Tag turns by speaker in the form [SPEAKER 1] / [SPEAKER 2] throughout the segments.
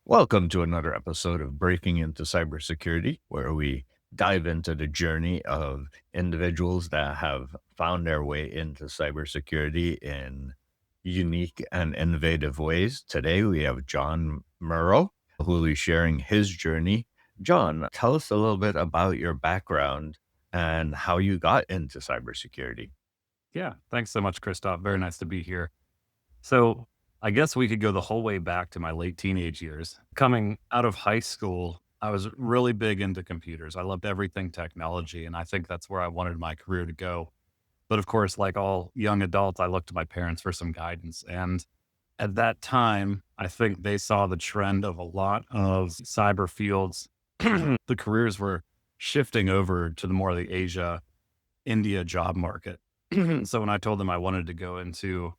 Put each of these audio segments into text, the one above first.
[SPEAKER 1] Welcome to another episode of Breaking Into Cybersecurity, where we dive into the journey of individuals that have found their way into cybersecurity in unique and innovative ways. Today, we have John Murrow, who will be sharing his journey. John, tell us a little bit about your background and how you got into cybersecurity.
[SPEAKER 2] Yeah, thanks so much, Christoph. Very nice to be here. So, I guess we could go the whole way back to my late teenage years. Coming out of high school, I was really big into computers. I loved everything technology, and I think that's where I wanted my career to go. But of course, like all young adults, I looked to my parents for some guidance. And at that time, I think they saw the trend of a lot of cyber fields. The careers were shifting over to the more of the Asia, India job market. So when I told them I wanted to go into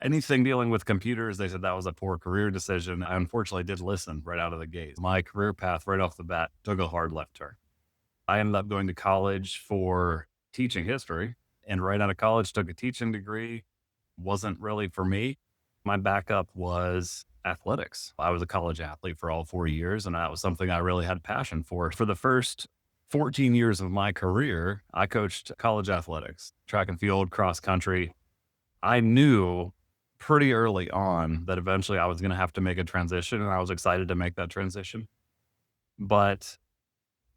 [SPEAKER 2] anything dealing with computers, they said that was a poor career decision. I unfortunately did listen right out of the gate. My career path right off the bat took a hard left turn. I ended up going to college for teaching history, and right out of college took a teaching degree. Wasn't really for me. My backup was athletics. I was a college athlete for all 4 years, and that was something I really had passion for. For the first 14 years of my career, I coached college athletics, track and field, cross country. I knew pretty early on that eventually I was going to have to make a transition, and I was excited to make that transition. But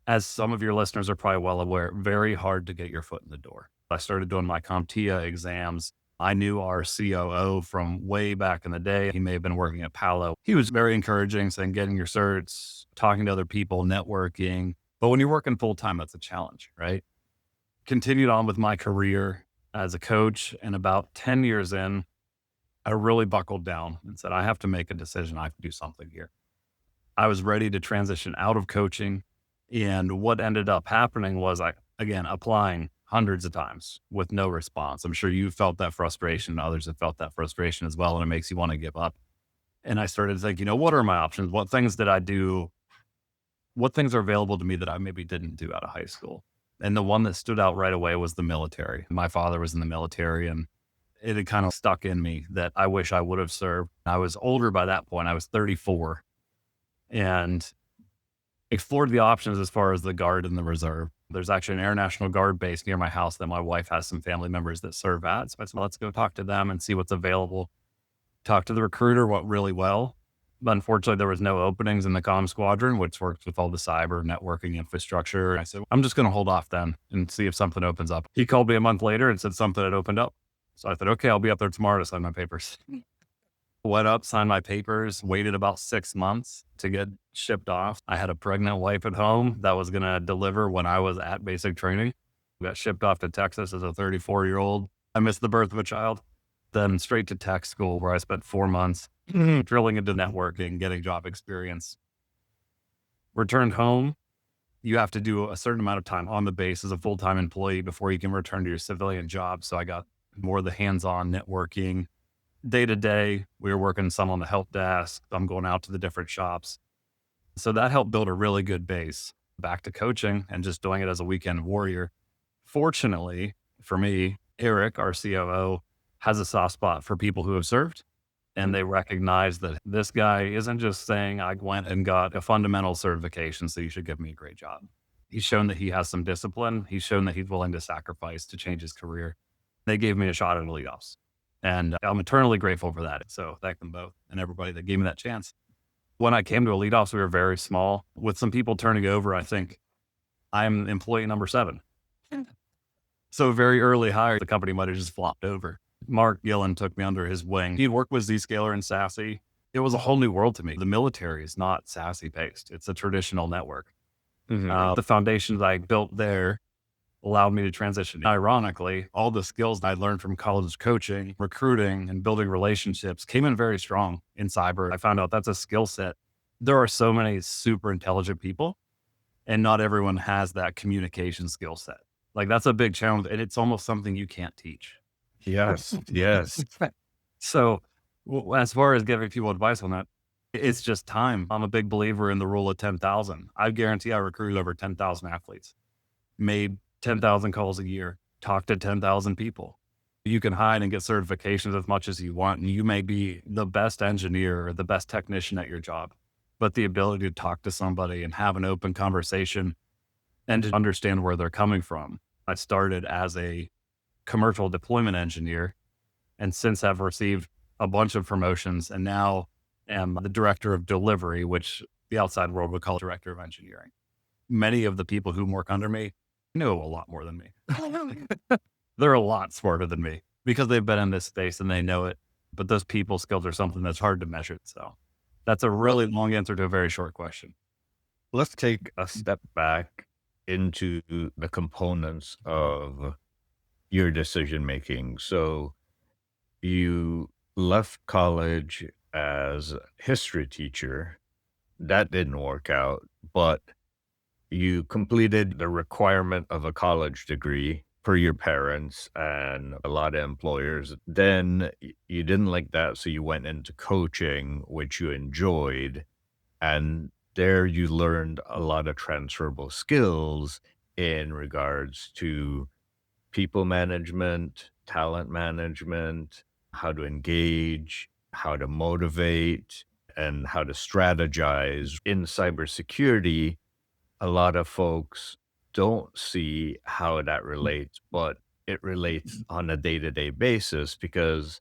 [SPEAKER 2] as some of your listeners are probably well aware, very hard to get your foot in the door. I started doing my CompTIA exams. I knew our COO from way back in the day. He may have been working at Palo. He was very encouraging, saying getting your certs, talking to other people, networking. But when you're working full time, that's a challenge, right? Continued on with my career as a coach. And about 10 years in, I really buckled down and said, I have to make a decision. I have to do something here. I was ready to transition out of coaching. And what ended up happening was again, applying hundreds of times with no response. I'm sure you felt that frustration. Others have felt that frustration as well. And it makes you want to give up. And I started thinking, what are my options? What things did I do? What things are available to me that I maybe didn't do out of high school? And the one that stood out right away was the military. My father was in the military, and it had kind of stuck in me that I wish I would have served. I was older by that point. I was 34 and explored the options as far as the Guard and the Reserve. There's actually an Air National Guard base near my house that my wife has some family members that serve at. So I said, let's go talk to them and see what's available. Talked to the recruiter, went really well. But unfortunately, there was no openings in the comm squadron, which works with all the cyber networking infrastructure. And I said, I'm just going to hold off then and see if something opens up. He called me a month later and said something had opened up. So I said, okay, I'll be up there tomorrow to sign my papers. Went up, signed my papers, waited about 6 months to get shipped off. I had a pregnant wife at home that was going to deliver when I was at basic training. Got shipped off to Texas as a 34-year-old. I missed the birth of a child. Then straight to tech school where I spent 4 months drilling into networking, getting job experience. Returned home. You have to do a certain amount of time on the base as a full-time employee before you can return to your civilian job. So I got more of the hands-on networking. Day to day, we were working some on the help desk. I'm going out to the different shops. So that helped build a really good base. Back to coaching and just doing it as a weekend warrior. Fortunately for me, Eric, our COO, has a soft spot for people who have served. And they recognize that this guy isn't just saying, I went and got a fundamental certification, so you should give me a great job. He's shown that he has some discipline. He's shown that he's willing to sacrifice to change his career. They gave me a shot at the leadoffs. And I'm eternally grateful for that. So thank them both and everybody that gave me that chance. When I came to a leadoffs, we were very small. With some people turning over, I think I'm employee number 7. So very early hire, the company might have just flopped over. Mark Gillen took me under his wing. He'd worked with Zscaler and SASE. It was a whole new world to me. The military is not SASE based. It's a traditional network. The foundations I built there allowed me to transition. Ironically, all the skills I learned from college coaching, recruiting, and building relationships came in very strong in cyber. I found out that's a skill set. There are so many super intelligent people, and not everyone has that communication skill set. Like that's a big challenge, and it's almost something you can't teach.
[SPEAKER 1] Yes, yes.
[SPEAKER 2] So as far as giving people advice on that, it's just time. I'm a big believer in the rule of 10,000. I guarantee I recruited over 10,000 athletes, made 10,000 calls a year, talked to 10,000 people. You can hide and get certifications as much as you want, and you may be the best engineer or the best technician at your job. but the ability to talk to somebody and have an open conversation and to understand where they're coming from. I started as a commercial deployment engineer and since have received a bunch of promotions and now am the director of delivery, which the outside world would call director of engineering. Many of the people who work under me know a lot more than me. They're a lot smarter than me because they've been in this space and they know it. But those people skills are something that's hard to measure. So that's a
[SPEAKER 1] Well,
[SPEAKER 2] really long answer to a very short question.
[SPEAKER 1] let's take a step back into the components of your decision making. So you left college as a history teacher. That didn't work out, but you completed the requirement of a college degree for your parents and a lot of employers. Then you didn't like that, so you went into coaching, which you enjoyed. And there you learned a lot of transferable skills in regards to people management, talent management, how to engage, how to motivate, and how to strategize. In cybersecurity, a lot of folks don't see how that relates, but it relates on a day to day basis because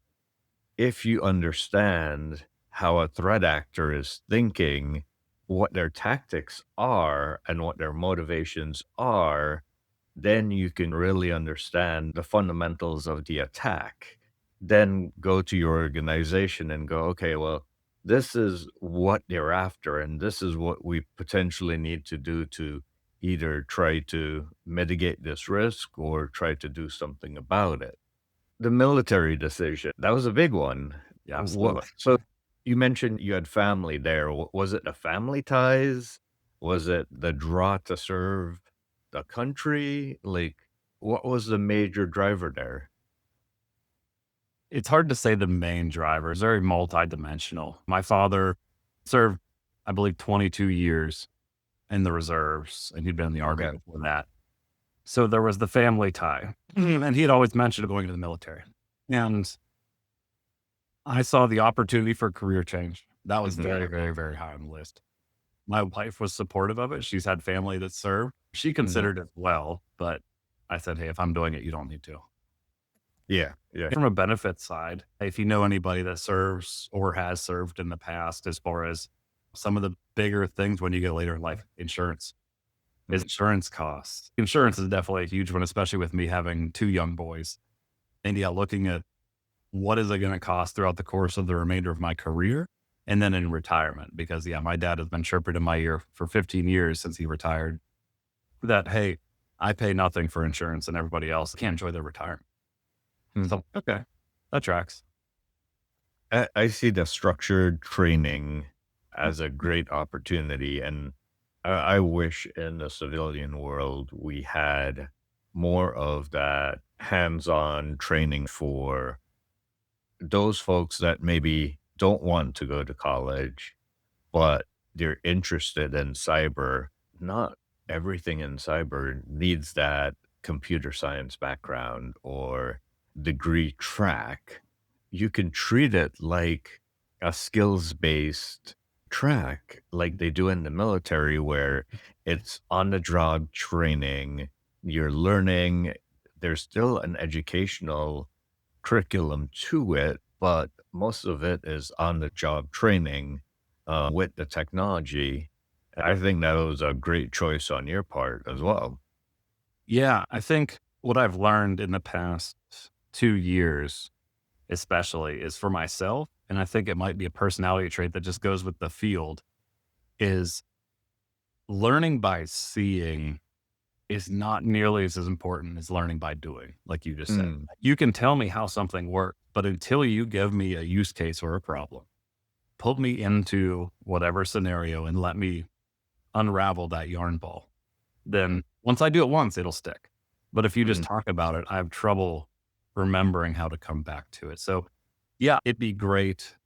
[SPEAKER 1] if you understand how a threat actor is thinking, what their tactics are, and what their motivations are, then you can really understand the fundamentals of the attack. Then go to your organization and go, okay, well, this is what they're after, and this is what we potentially need to do to either try to mitigate this risk or try to do something about it. The military decision, that was a big one.
[SPEAKER 2] Yeah,
[SPEAKER 1] What
[SPEAKER 2] absolutely.
[SPEAKER 1] so you mentioned you had family there. Was it the family ties? Was it the draw to serve the country? Like, what was the major driver there?
[SPEAKER 2] It's hard to say the main driver. It's very multidimensional. My father served, I believe, 22 years in the reserves, and he'd been in the army
[SPEAKER 1] Okay.
[SPEAKER 2] before that. So there was the family tie, and he had always mentioned going into the military. And I saw the opportunity for career change. That was
[SPEAKER 1] Mhm.
[SPEAKER 2] very, very, very high on the list. My wife was supportive of it. She's had family that served. She
[SPEAKER 1] Mhm.
[SPEAKER 2] considered it well, but I said, "Hey, if I'm doing it, you don't need to."
[SPEAKER 1] Yeah, yeah.
[SPEAKER 2] From a benefit side, if you know anybody that serves or has served in the past, as far as some of the bigger things when you get later in life, insurance is
[SPEAKER 1] Mhm.
[SPEAKER 2] insurance costs. Insurance is definitely a huge one, especially with me having 2 young boys. And yeah, looking at what is it gonna cost throughout the course of the remainder of my career and then in retirement, because, yeah, my dad has been chirping in my ear for 15 years since he retired that, "Hey, I pay nothing for insurance and everybody else can't enjoy their retirement."
[SPEAKER 1] Mhm.
[SPEAKER 2] So, okay, that tracks.
[SPEAKER 1] I see the structured training as a great opportunity, and I wish in the civilian world we had more of that hands-on training for those folks that maybe don't want to go to college, but they're interested in cyber. Not everything in cyber needs that computer science background or degree track. You can treat it like a skills based track, like they do in the military, where it's on the job training. You're learning, there's still an educational curriculum to it, but most of it is on the job training with the technology. I think that was a great choice on your part as well.
[SPEAKER 2] Yeah, I think what I've learned in the past 2 years, especially, is for myself, and I think it might be a personality trait that just goes with the field, is learning by seeing is not nearly as important as learning by doing, like you just said.
[SPEAKER 1] Mm,
[SPEAKER 2] You can tell me how something works, but until you give me a use case or a problem, put me into whatever scenario and let me unravel that yarn ball. Then once I do it once, it'll stick. But if you just
[SPEAKER 1] mm.
[SPEAKER 2] talk about it, I have trouble remembering how to come back to it. So, yeah, it'd be great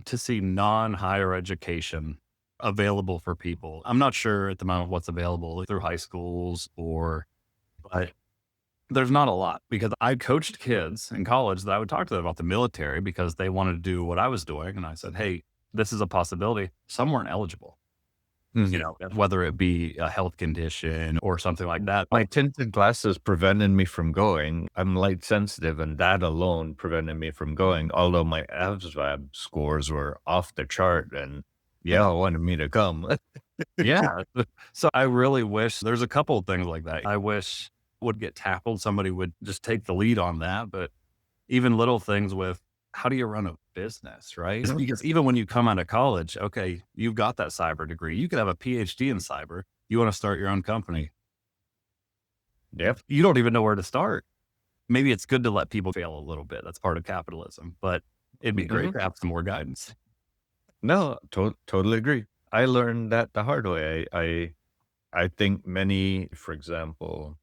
[SPEAKER 2] to see non higher education available for people. I'm not sure at the moment what's available through high schools or, but there's not a lot because I coached kids in college that I would talk to them about the military because they wanted to do what I was doing. And I said, "Hey, this is a possibility. Some weren't eligible,
[SPEAKER 1] Mhm.
[SPEAKER 2] whether it be a health condition or something like that.
[SPEAKER 1] My tinted glasses prevented me from going. I'm light sensitive, and that alone prevented me from going, although my ASVAB scores were off the chart and yeah, wanted me to come.
[SPEAKER 2] Yeah. So I really wish there's a couple of things like that. I wish would get tackled. Somebody would just take the lead on that. But even little things with how do you run a business, right? Because even when you come out of college, okay, you've got that cyber degree. You could have a PhD in cyber. You want to start your own company.
[SPEAKER 1] Yep.
[SPEAKER 2] You don't even know where to start. Maybe it's good to let people fail a little bit. That's part of capitalism, but it'd be great
[SPEAKER 1] Mhm.
[SPEAKER 2] to have some more guidance.
[SPEAKER 1] No, totally agree. I learned that the hard way. I think many, for example,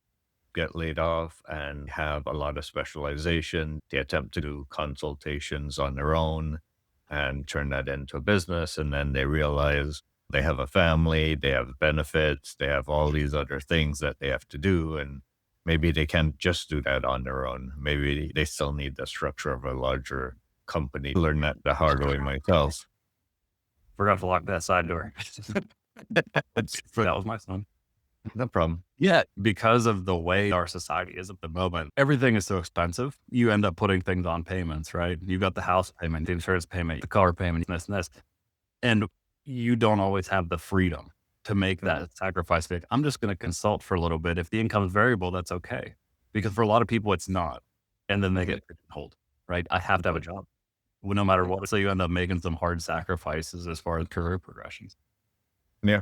[SPEAKER 1] get laid off and have a lot of specialization. They attempt to do consultations on their own and turn that into a business. And then they realize they have a family, they have benefits, they have all these other things that they have to do. And maybe they can't just do that on their own. Maybe they still need the structure of a larger company. Learn that the hard way myself.
[SPEAKER 2] Forgot to lock that side door. That was my son.
[SPEAKER 1] No problem.
[SPEAKER 2] Yeah, because of the way our society is at the moment, everything is so expensive. You end up putting things on payments, right? You've got the house payment, the insurance payment, the car payment, this and this. And you don't always have the freedom to make that sacrifice. Like, I'm just going to consult for a little bit. If the income is variable, that's okay. Because for a lot of people, it's not. And then they
[SPEAKER 1] Mhm.
[SPEAKER 2] get pigeonholed, right? I have to have a job. Well, no matter what. So you end up making some hard sacrifices as far as career progressions.
[SPEAKER 1] Yeah.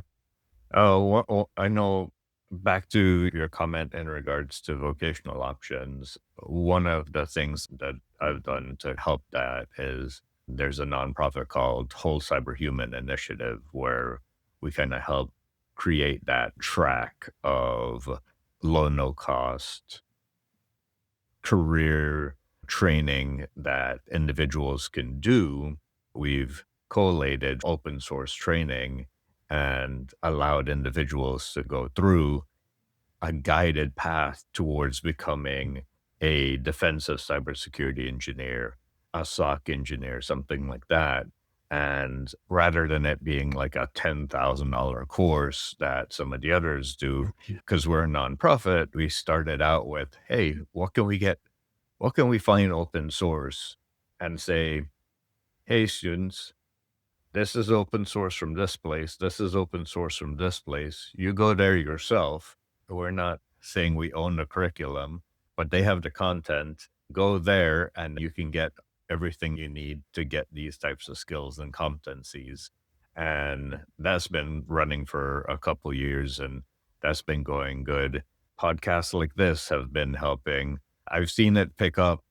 [SPEAKER 1] Oh, I know back to your comment in regards to vocational options. One of the things that I've done to help that is there's a nonprofit called Whole Cyber Human Initiative where we kind of help create that track of low, no cost career training that individuals can do. We've collated open source training and allowed individuals to go through a guided path towards becoming a defensive cybersecurity engineer, a SOC engineer, something like that. And rather than it being like a $10,000 course that some of the others do, because we're a nonprofit, we started out with, hey, what can we find open source and say, hey, students, this is open source from this place. This is open source from this place. You go there yourself. We're not saying we own the curriculum, but they have the content. Go there and you can get everything you need to get these types of skills and competencies. And that's been running for a couple years and that's been going good. Podcasts like this have been helping. I've seen it pick up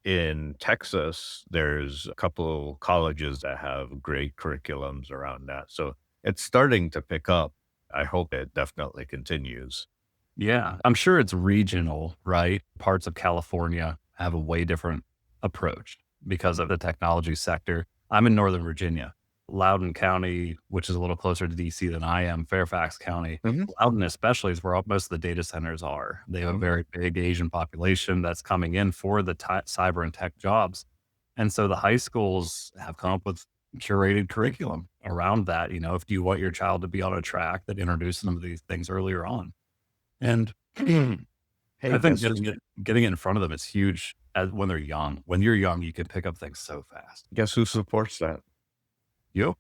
[SPEAKER 1] in Texas, there's a couple colleges that have great curriculums around that. So it's starting to pick up. I hope it definitely continues.
[SPEAKER 2] Yeah, I'm sure it's regional, right? Parts of California have a way different approach because of the technology sector. I'm in Northern Virginia, Loudoun County, which is a little closer to DC than I am, Fairfax County.
[SPEAKER 1] Mhm,
[SPEAKER 2] Loudoun, especially, is where most of the data centers are. They have a
[SPEAKER 1] mhm.
[SPEAKER 2] very big Asian population that's coming in for the cyber and tech jobs. And so the high schools have come up with curated curriculum around that. If you want your child to be on a track that introduces them to these things earlier on. And
[SPEAKER 1] Hey,
[SPEAKER 2] I think getting it in front of them is huge as when they're young. When you're young, you can pick up things so fast.
[SPEAKER 1] guess who supports that?
[SPEAKER 2] You?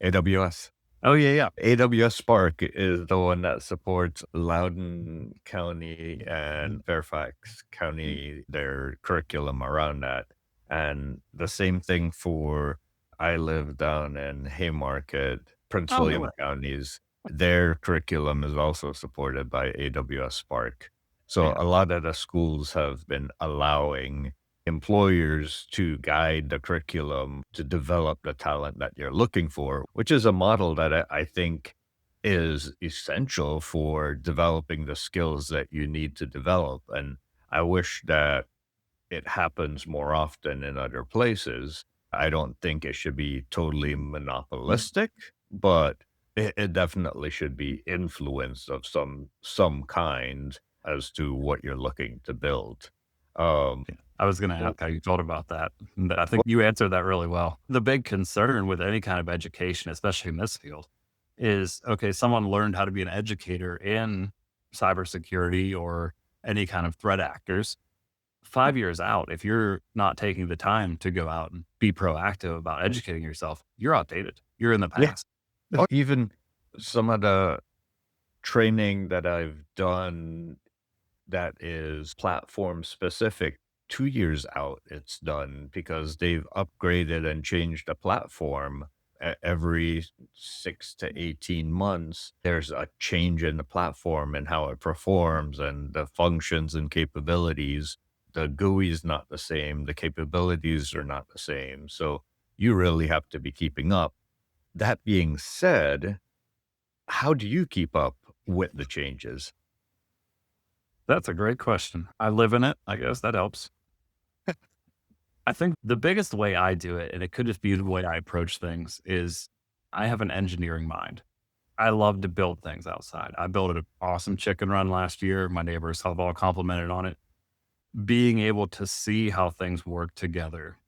[SPEAKER 1] AWS.
[SPEAKER 2] Oh, yeah, yeah.
[SPEAKER 1] AWS Spark is the one that supports Loudoun County and Fairfax County, their curriculum around that. And the same thing for I live down in Haymarket, Prince
[SPEAKER 2] Oh, no way.
[SPEAKER 1] William counties. Their curriculum is also supported by AWS Spark. So
[SPEAKER 2] Yeah.
[SPEAKER 1] a lot of the schools have been allowing employers to guide the curriculum to develop the talent that you're looking for, which is a model that I think is essential for developing the skills that you need to develop. And I wish that it happens more often in other places. I don't think it should be totally monopolistic, but it definitely should be influence of some kind as to what you're looking to build.
[SPEAKER 2] I was going to
[SPEAKER 1] Well,
[SPEAKER 2] ask how you felt about that. And I think you answered that really well. The big concern with any kind of education, especially in this field, is okay, someone learned how to be an educator in cybersecurity or any kind of threat actors. 5 years out, if you're not taking the time to go out and be proactive about educating yourself, you're outdated. You're in the
[SPEAKER 1] yeah.
[SPEAKER 2] past.
[SPEAKER 1] Even some of the training that I've done that is platform specific, 2 years out it's done because they've upgraded and changed the platform every 6 to 18 months. There's a change in the platform and how it performs and the functions and capabilities. The GUI is not the same, the capabilities are not the same, so you really have to be keeping up. That being said, how do you keep up with the changes?
[SPEAKER 2] That's a great question. I live in it. I guess that helps. I think the biggest way I do it, and it could just be the way I approach things, is I have an engineering mind. I love to build things outside. I built an awesome chicken run last year. My neighbors have all complimented on it. Being able to see how things work together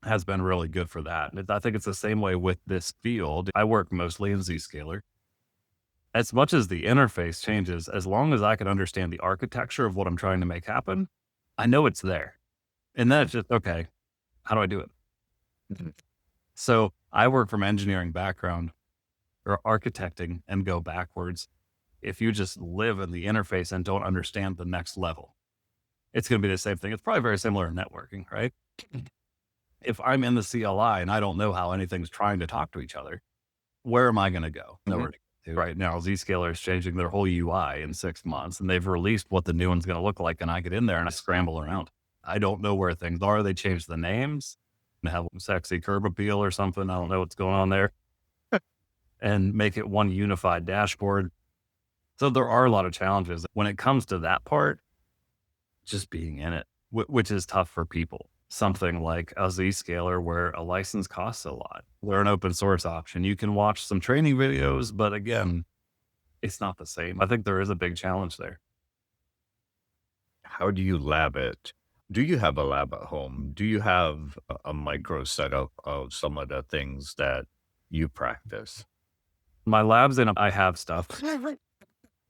[SPEAKER 2] has been really good for that. And I think it's the same way with this field. I work mostly in Zscaler. As much as the interface changes, as long as I can understand the architecture of what I'm trying to make happen, I know it's there. And then it's just, okay, how do I do it?
[SPEAKER 1] Mhm.
[SPEAKER 2] So I work from engineering background or architecting and go backwards. If you just live in the interface and don't understand the next level, it's going to be the same thing. It's probably very similar in networking, right? If I'm in the CLI and I don't know how anything's trying to talk to each other, where am I going to go?
[SPEAKER 1] Mhm.
[SPEAKER 2] Nowhere to go to. Right now, Zscaler is changing their whole UI in 6 months and they've released what the new one's going to look like. And I get in there and I scramble around. I don't know where things are. They changed the names and have sexy curb appeal or something. I don't know what's going on there and make it one unified dashboard. So there are a lot of challenges when it comes to that part, just being in it, which is tough for people. Something like a Zscaler where a license costs a lot. They're an open source option. You can watch some training videos, but again, it's not the same. I think there is a big challenge there.
[SPEAKER 1] How do you lab it? Do you have a lab at home? Do you have a micro setup of some of the things that you practice?
[SPEAKER 2] My lab's in, I have stuff.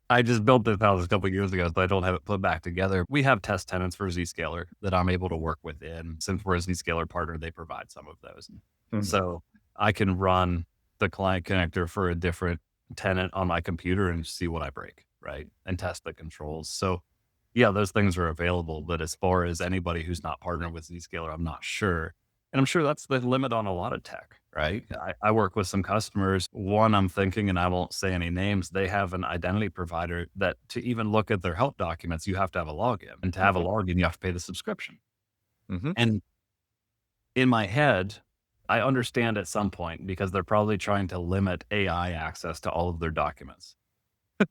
[SPEAKER 2] I just built this house a couple years ago, so I don't have it put back together. We have test tenants for Zscaler that I'm able to work within. Since we're a Zscaler partner, they provide some of those.
[SPEAKER 1] Mhm.
[SPEAKER 2] So I can run the client connector for a different tenant on my computer and see what I break, right? And test the controls. So yeah, those things are available. But as far as anybody who's not partnered with Zscaler, I'm not sure. And I'm sure that's the limit on a lot of tech, right? I work with some customers. One I'm thinking, and I won't say any names, they have an identity provider that to even look at their help documents, you have to have a login. And to have a login, you have to pay the subscription.
[SPEAKER 1] Mhm.
[SPEAKER 2] And in my head, I understand at some point because they're probably trying to limit AI access to all of their documents. So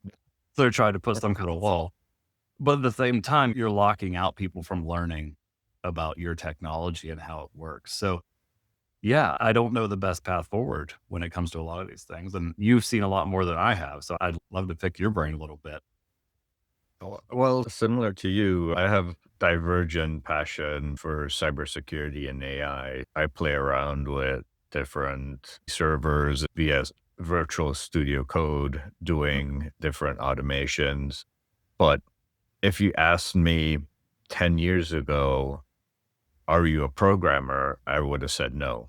[SPEAKER 2] they're trying to put some kind of wall. But at the same time, you're locking out people from learning about your technology and how it works. So yeah, I don't know the best path forward when it comes to a lot of these things. And you've seen a lot more than I have. So I'd love to pick your brain a little bit.
[SPEAKER 1] Well, similar to you, I have divergent passion for cybersecurity and AI. I play around with different servers via virtual studio code, doing different automations. But if you asked me 10 years ago, are you a programmer? I would have said no,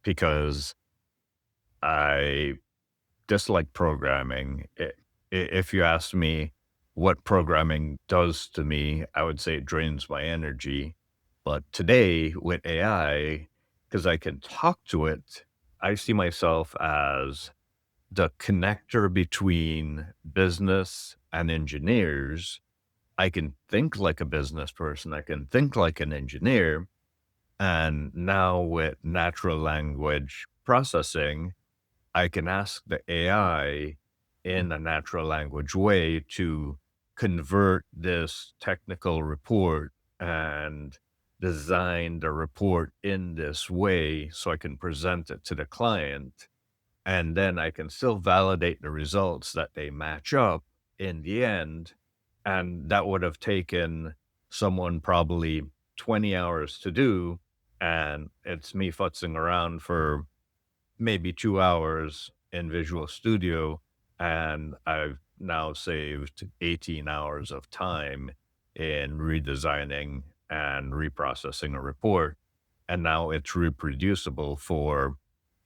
[SPEAKER 1] because I dislike programming. If you asked me what programming does to me, I would say it drains my energy. But today with AI, because I can talk to it, I see myself as the connector between business and engineers. I can think like a business person. I can think like an engineer. And now with natural language processing, I can ask the AI in a natural language way to convert this technical report and design the report in this way so I can present it to the client. And then I can still validate the results that they match up in the end. And that would have taken someone probably 20 hours to do, and it's me futzing around for maybe 2 hours in Visual Studio, and I've now saved 18 hours of time in redesigning and reprocessing a report, and now it's reproducible for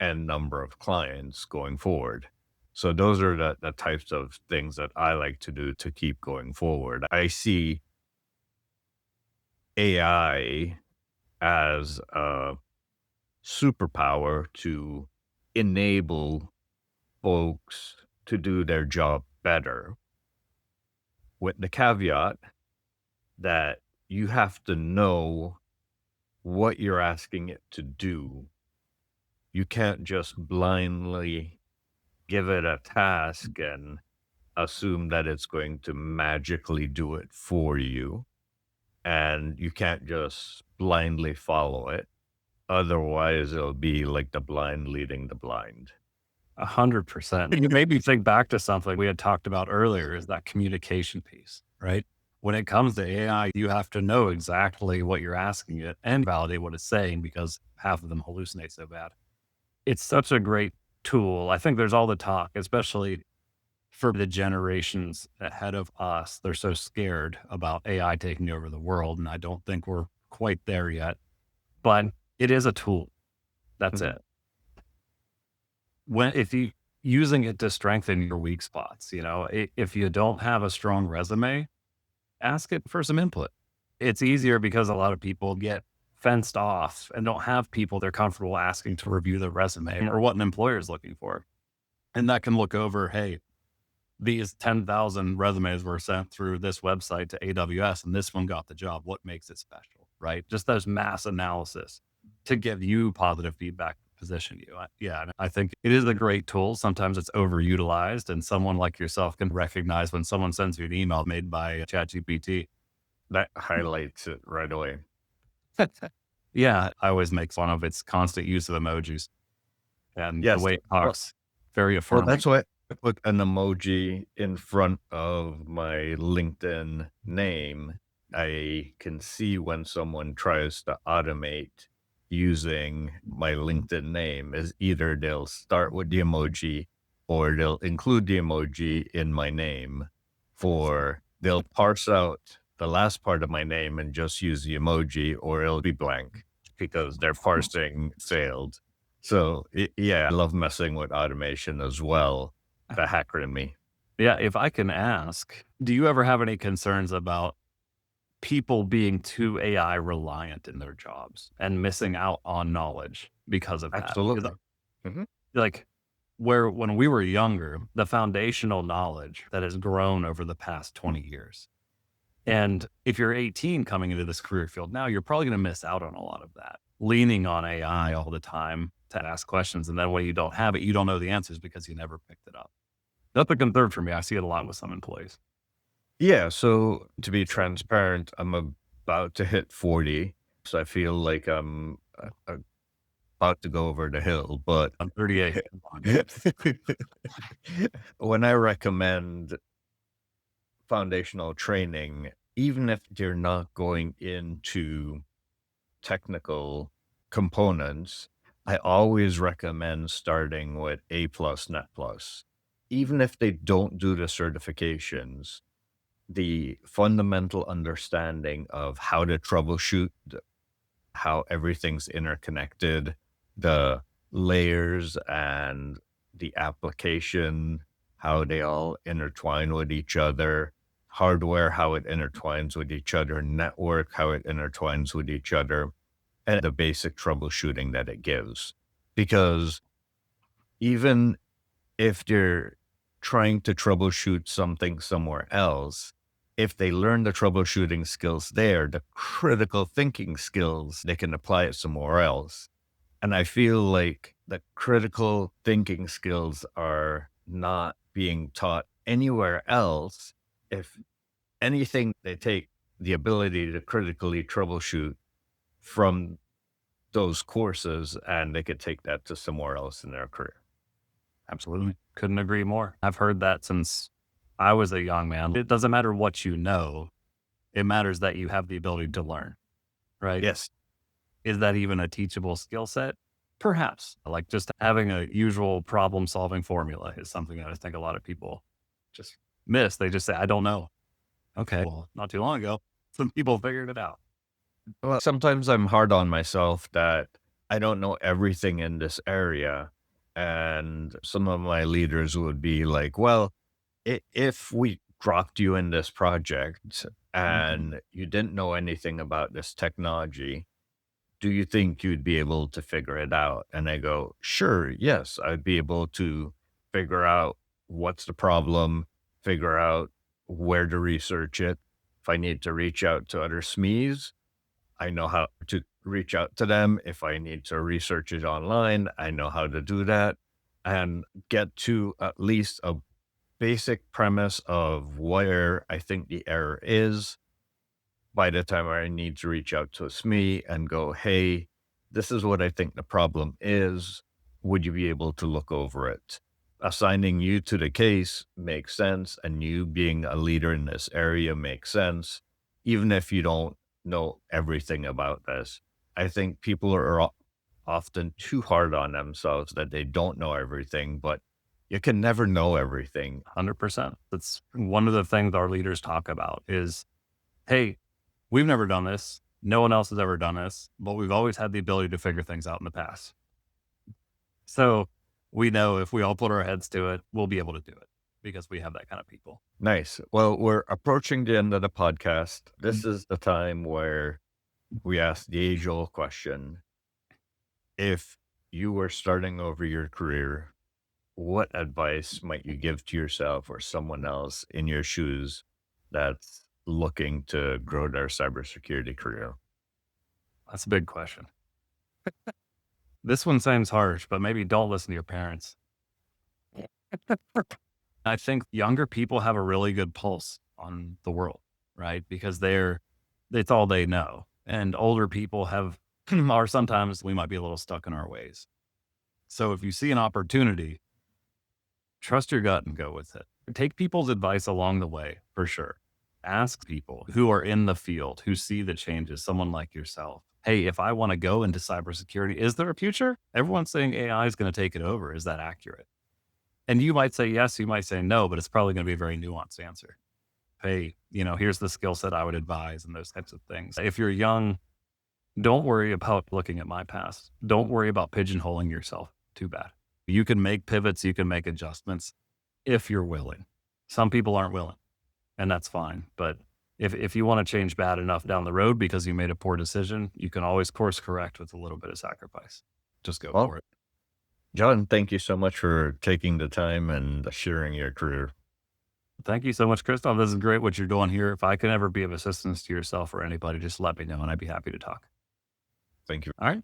[SPEAKER 1] n number of clients going forward. So those are the types of things that I like to do to keep going forward. I see AI as a superpower to enable folks to do their job better, with the caveat that you have to know what you're asking it to do. You can't just blindly give it a task and assume that it's going to magically do it for you. And you can't just blindly follow it. Otherwise, it'll be like the blind leading the blind.
[SPEAKER 2] 100%. You made me think back to something we had talked about earlier is that communication piece, right? When it comes to AI, you have to know exactly what you're asking it and validate what it's saying because half of them hallucinate so bad. It's such a great tool. I think there's all the talk, especially for the generations ahead of us. They're so scared about AI taking over the world. And I don't think we're quite there yet, but it is a tool. That's
[SPEAKER 1] Mhm.
[SPEAKER 2] it. If you using it to strengthen your weak spots, if you don't have a strong resume, ask it for some input. It's easier because a lot of people get fenced off and don't have people they're comfortable asking to review the resume or what an employer is looking for. And that can look over, hey, these 10,000 resumes were sent through this website to AWS and this one got the job. What makes it special, right? Just those mass analysis to give you positive feedback, position you. Yeah, and I think it is a great tool. Sometimes it's overutilized and someone like yourself can recognize when someone sends you an email made by ChatGPT.
[SPEAKER 1] That highlights it right away.
[SPEAKER 2] Yeah, I always make fun of its constant use of emojis and the
[SPEAKER 1] Yes.
[SPEAKER 2] way it
[SPEAKER 1] Well,
[SPEAKER 2] talks, very
[SPEAKER 1] well,
[SPEAKER 2] affirming.
[SPEAKER 1] that's why I put an emoji in front of my LinkedIn name. I can see when someone tries to automate using my LinkedIn name is either they'll start with the emoji or they'll include the emoji in my name, for they'll parse out the last part of my name and just use the emoji, or it'll be blank because their parsing failed. So, yeah, I love messing with automation as well, the hacker in me.
[SPEAKER 2] Yeah, if I can ask, do you ever have any concerns about people being too AI reliant in their jobs and missing out on knowledge because of that? Because
[SPEAKER 1] Absolutely. Mhm.
[SPEAKER 2] like where when we were younger, the foundational knowledge that has grown over the past 20 years. And if you're 18 coming into this career field now, you're probably going to miss out on a lot of that, leaning on AI all the time to ask questions. And then when you don't have it, you don't know the answers because you never picked it up. That's a concern for me. I see it a lot with some employees.
[SPEAKER 1] Yeah, so to be transparent, I'm about to hit 40, so I feel like I'm, about to go over the hill, but
[SPEAKER 2] I'm 38. Come on.
[SPEAKER 1] when I recommend foundational training, even if you're not going into technical components, I always recommend starting with A plus, Net plus. Even if they don't do the certifications, the fundamental understanding of how to troubleshoot, how everything's interconnected, the layers and the application, how they all intertwine with each other, hardware, how it intertwines with each other, network, how it intertwines with each other, and the basic troubleshooting that it gives. Because even if they're trying to troubleshoot something somewhere else, if they learn the troubleshooting skills there, the critical thinking skills, they can apply it somewhere else. And I feel like the critical thinking skills are not being taught anywhere else. If anything, they take the ability to critically troubleshoot from those courses and they could take that to somewhere else in their career.
[SPEAKER 2] Absolutely. Couldn't agree more. I've heard that since I was a young man. It doesn't matter what you know. It matters that you have the ability to learn, right?
[SPEAKER 1] Yes.
[SPEAKER 2] Is that even a teachable skill set? Perhaps. Like just having a usual problem solving formula is something that I think a lot of people just miss. They just say, I don't know. Okay. Well, not too long ago, some people figured it out.
[SPEAKER 1] Well, sometimes I'm hard on myself that I don't know everything in this area. And some of my leaders would be like, well, if we dropped you in this project
[SPEAKER 2] Mhm.
[SPEAKER 1] and you didn't know anything about this technology, do you think you'd be able to figure it out? And I go, sure, yes, I'd be able to figure out what's the problem, figure out where to research it. If I need to reach out to other SMEs, I know how to reach out to them. If I need to research it online, I know how to do that and get to at least a basic premise of where I think the error is by the time I need to reach out to a SME and go, hey, this is what I think the problem is. Would you be able to look over it? Assigning you to the case makes sense, and you being a leader in this area makes sense, even if you don't know everything about this. I think people are often too hard on themselves that they don't know everything, but you can never know everything.
[SPEAKER 2] 100%. That's one of the things our leaders talk about is, hey, we've never done this. No one else has ever done this, but we've always had the ability to figure things out in the past. So we know if we all put our heads to it, we'll be able to do it because we have that kind of people.
[SPEAKER 1] Nice. Well, we're approaching the end of the podcast. This is the time where we ask the age old question. If you were starting over your career, what advice might you give to yourself or someone else in your shoes that's looking to grow their cybersecurity career?
[SPEAKER 2] That's a big question. This one seems harsh, but maybe don't listen to your parents. I think younger people have a really good pulse on the world, right? Because it's all they know. And older people have, or sometimes we might be a little stuck in our ways. So if you see an opportunity, trust your gut and go with it. Take people's advice along the way for sure. Ask people who are in the field, who see the changes, someone like yourself. Hey, if I want to go into cybersecurity, is there a future? Everyone's saying AI is going to take it over. Is that accurate? And you might say yes, you might say no, but it's probably going to be a very nuanced answer. Hey, here's the skill set I would advise and those types of things. If you're young, don't worry about looking at my past. Don't worry about pigeonholing yourself too bad. You can make pivots, you can make adjustments if you're willing. Some people aren't willing, and that's fine. But if you want to change bad enough down the road because you made a poor decision, you can always course correct with a little bit of sacrifice. Just go
[SPEAKER 1] Well,
[SPEAKER 2] for it.
[SPEAKER 1] John, thank you so much for taking the time and sharing your career.
[SPEAKER 2] Thank you so much, Christoph. This is great what you're doing here. If I can ever be of assistance to yourself or anybody, just let me know and I'd be happy to talk.
[SPEAKER 1] Thank you.
[SPEAKER 2] All right.